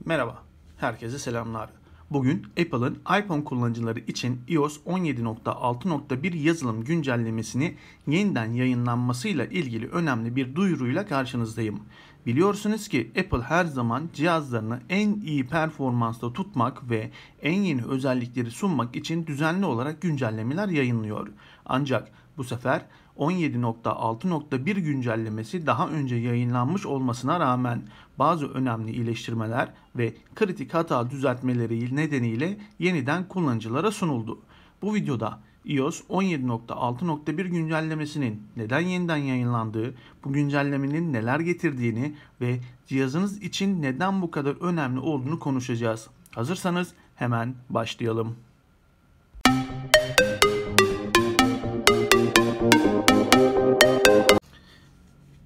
Merhaba, herkese selamlar. Bugün Apple'ın iPhone kullanıcıları için iOS 17.6.1 yazılım güncellemesini yeniden yayınlanmasıyla ilgili önemli bir duyuruyla karşınızdayım. Biliyorsunuz ki Apple her zaman cihazlarını en iyi performansta tutmak ve en yeni özellikleri sunmak için düzenli olarak güncellemeler yayınlıyor. Ancak bu sefer 17.6.1 güncellemesi daha önce yayınlanmış olmasına rağmen bazı önemli iyileştirmeler ve kritik hata düzeltmeleri nedeniyle yeniden kullanıcılara sunuldu. Bu videoda iOS 17.6.1 güncellemesinin neden yeniden yayınlandığı, bu güncellemenin neler getirdiğini ve cihazınız için neden bu kadar önemli olduğunu konuşacağız. Hazırsanız hemen başlayalım.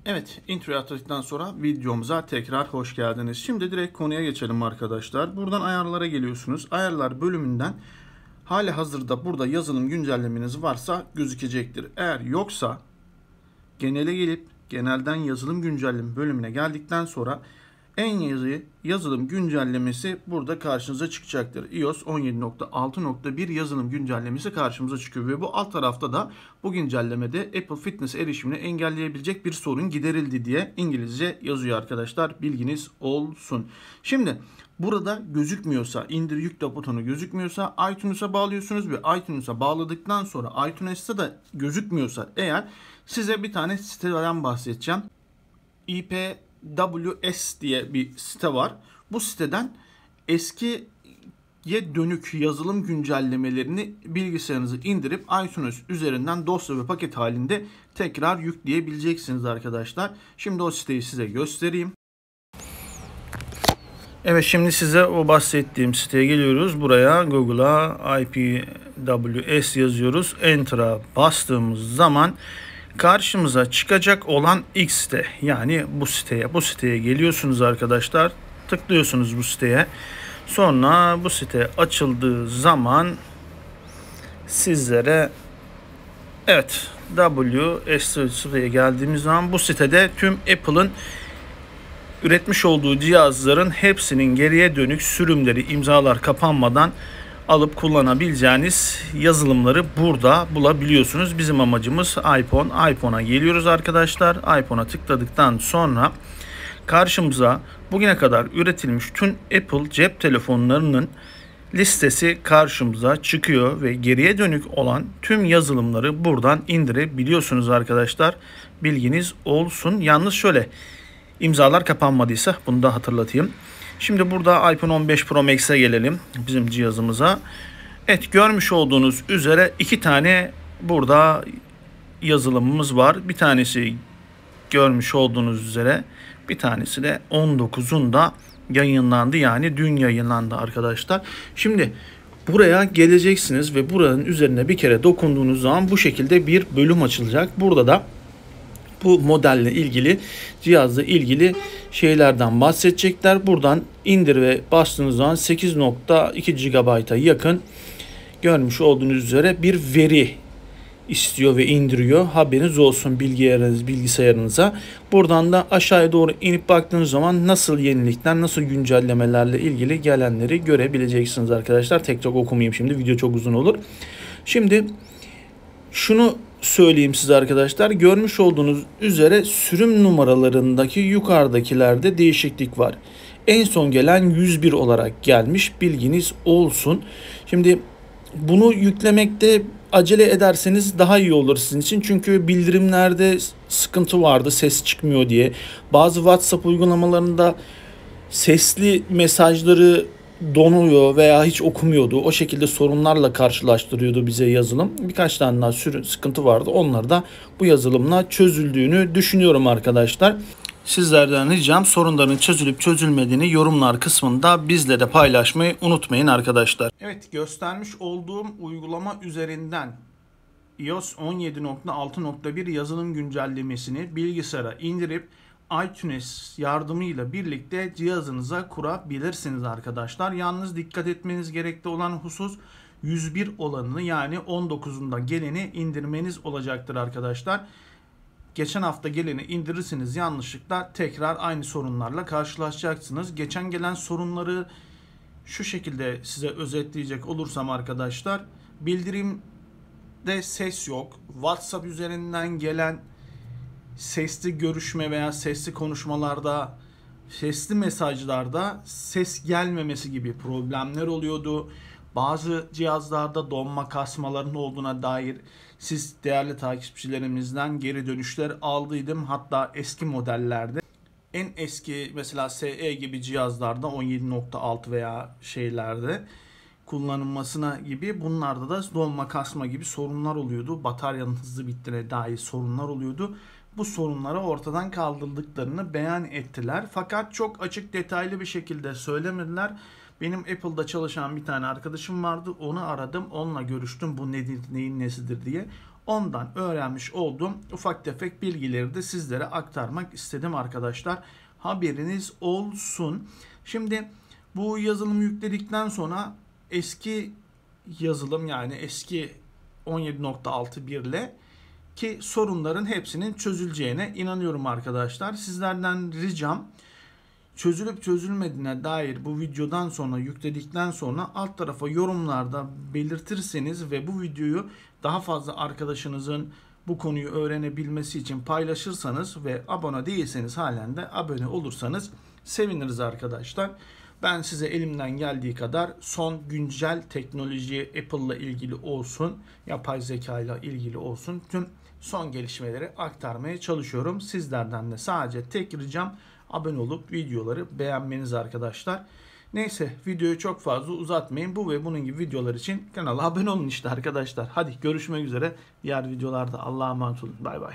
Evet, introyu atladıktan sonra videomuza tekrar hoş geldiniz. Şimdi direkt konuya geçelim arkadaşlar. Buradan ayarlara geliyorsunuz. Ayarlar bölümünden hali hazırda burada yazılım güncellemeniz varsa gözükecektir. Eğer yoksa genele gelip genelden yazılım güncelleme bölümüne geldikten sonra en yazılım güncellemesi burada karşınıza çıkacaktır. iOS 17.6.1 yazılım güncellemesi karşımıza çıkıyor ve bu alt tarafta da bu güncellemede Apple Fitness erişimini engelleyebilecek bir sorun giderildi diye İngilizce yazıyor arkadaşlar. Bilginiz olsun. Şimdi burada gözükmüyorsa, indir yükle butonu gözükmüyorsa iTunes'a bağlıyorsunuz ve iTunes'a bağladıktan sonra iTunes'ta da gözükmüyorsa eğer size bir tane siteden bahsedeceğim. IPWS diye bir site var. Bu siteden eskiye dönük yazılım güncellemelerini bilgisayarınızı indirip iTunes üzerinden dosya ve paket halinde tekrar yükleyebileceksiniz arkadaşlar. Şimdi o siteyi size göstereyim. Evet, şimdi size o bahsettiğim siteye geliyoruz. Buraya Google'a IPWS yazıyoruz. Enter'a bastığımız zaman karşımıza çıkacak olan ilk site, yani bu siteye geliyorsunuz arkadaşlar. Tıklıyorsunuz bu siteye. Sonra bu site açıldığı zaman sizlere siteye geldiğimiz zaman bu sitede tüm Apple'ın üretmiş olduğu cihazların hepsinin geriye dönük sürümleri, imzalar kapanmadan alıp kullanabileceğiniz yazılımları burada bulabiliyorsunuz. Bizim amacımız iPhone'a geliyoruz arkadaşlar. iPhone'a tıkladıktan sonra karşımıza bugüne kadar üretilmiş tüm Apple cep telefonlarının listesi karşımıza çıkıyor ve geriye dönük olan tüm yazılımları buradan indirebiliyorsunuz arkadaşlar. Bilginiz olsun. Yalnız şöyle, imzalar kapanmadıysa bunu da hatırlatayım. Şimdi burada iPhone 15 Pro Max'e gelelim, bizim cihazımıza. Evet, görmüş olduğunuz üzere iki tane burada yazılımımız var. Bir tanesi görmüş olduğunuz üzere, bir tanesi de 19'unda yayınlandı, yani dün yayınlandı arkadaşlar. Şimdi buraya geleceksiniz ve buranın üzerine bir kere dokunduğunuz zaman bu şekilde bir bölüm açılacak. Burada da bu modelle ilgili, cihazla ilgili şeylerden bahsedecekler. Buradan indir ve bastığınız zaman 8.2 GB'a yakın, görmüş olduğunuz üzere bir veri istiyor ve indiriyor. Haberiniz olsun bilgisayarınıza. Buradan da aşağıya doğru inip baktığınız zaman nasıl yenilikler, nasıl güncellemelerle ilgili gelenleri görebileceksiniz arkadaşlar. Tek tek okumayayım şimdi, video çok uzun olur. Şimdi şunu söyleyeyim size arkadaşlar. Görmüş olduğunuz üzere sürüm numaralarındaki yukarıdakilerde değişiklik var. En son gelen 101 olarak gelmiş. Bilginiz olsun. Şimdi bunu yüklemekte acele ederseniz daha iyi olur sizin için. Çünkü bildirimlerde sıkıntı vardı, ses çıkmıyor diye. Bazı WhatsApp uygulamalarında sesli mesajları donuyor veya hiç okumuyordu. O şekilde sorunlarla karşılaştırıyordu bize yazılım. Birkaç tane daha sıkıntı vardı. Onları da bu yazılımla çözüldüğünü düşünüyorum arkadaşlar. Sizlerden ricam sorunların çözülüp çözülmediğini yorumlar kısmında bizle de paylaşmayı unutmayın arkadaşlar. Evet, göstermiş olduğum uygulama üzerinden iOS 17.6.1 yazılım güncellemesini bilgisayara indirip iTunes yardımıyla birlikte cihazınıza kurabilirsiniz arkadaşlar. Yalnız dikkat etmeniz gerekli olan husus 101 olanını, yani 19'unda geleni indirmeniz olacaktır arkadaşlar. geçen hafta geleni indirirseniz yanlışlıkla tekrar aynı sorunlarla karşılaşacaksınız. Geçen gelen sorunları şu şekilde size özetleyecek olursam arkadaşlar, bildirimde ses yok. WhatsApp üzerinden gelen sesli görüşme veya sesli konuşmalarda, sesli mesajlarda ses gelmemesi gibi problemler oluyordu. Bazı cihazlarda donma, kasmaların olduğuna dair siz değerli takipçilerimizden geri dönüşler aldıydım. Hatta eski modellerde, en eski mesela SE gibi cihazlarda 17.6 veya şeylerde kullanılmasına gibi, bunlarda da donma, kasma gibi sorunlar oluyordu. Bataryanın hızlı bittiğine dair sorunlar oluyordu. Bu sorunları ortadan kaldırdıklarını beyan ettiler. Fakat çok açık, detaylı bir şekilde söylemediler. Benim Apple'da çalışan bir tane arkadaşım vardı. Onu aradım, onunla görüştüm. Bu nedir, neyin nesidir diye. Ondan öğrenmiş oldum. Ufak tefek bilgileri de sizlere aktarmak istedim arkadaşlar. Haberiniz olsun. Şimdi bu yazılımı yükledikten sonra eski yazılım, yani eski 17.6.1 ile ki sorunların hepsinin çözüleceğine inanıyorum arkadaşlar. Sizlerden ricam, çözülüp çözülmediğine dair bu videodan sonra, yükledikten sonra alt tarafa yorumlarda belirtirseniz ve bu videoyu daha fazla arkadaşınızın bu konuyu öğrenebilmesi için paylaşırsanız ve abone değilseniz halen de abone olursanız seviniriz arkadaşlar. Ben size elimden geldiği kadar son güncel teknoloji, Apple'la ilgili olsun, yapay zeka ile ilgili olsun, tüm son gelişmeleri aktarmaya çalışıyorum. Sizlerden de sadece tek ricam abone olup videoları beğenmeniz arkadaşlar. Neyse, videoyu çok fazla uzatmayın. Bu ve bunun gibi videolar için kanala abone olun işte arkadaşlar. Hadi görüşmek üzere diğer videolarda. Allah'a emanet olun. Bay bay.